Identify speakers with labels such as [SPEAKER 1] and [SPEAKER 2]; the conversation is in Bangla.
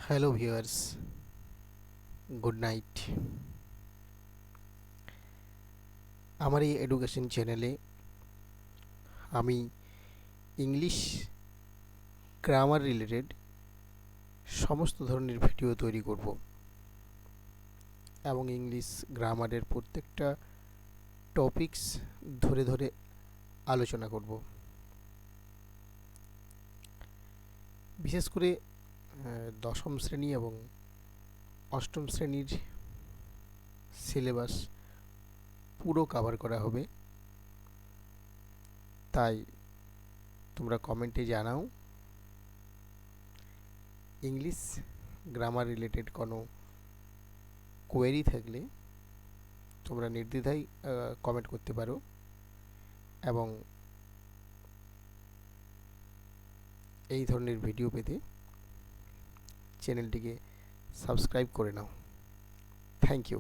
[SPEAKER 1] Hello viewers, good night. আমার এই এডুকেশন চ্যানেলে আমি ইংলিশ গ্রামার রিলেটেড সমস্ত ধরনের ভিডিও তৈরি করব এবং ইংলিশ গ্রামারের প্রত্যেকটা টপিকস ধরে ধরে আলোচনা করব। বিশেষ করে দশম শ্রেণী এবং অষ্টম শ্রেণীর সিলেবাস পুরো কভার করা হবে। তাই তোমরা কমেন্টে জানাও ইংলিশ গ্রামার রিলেটেড কোনো কোয়েরি থাকলে তোমরা নির্দ্বিধায় কমেন্ট করতে পারো এবং এই ধরনের ভিডিও পেতে চ্যানেলটিকে সাবস্ক্রাইব করে নাও। Thank you.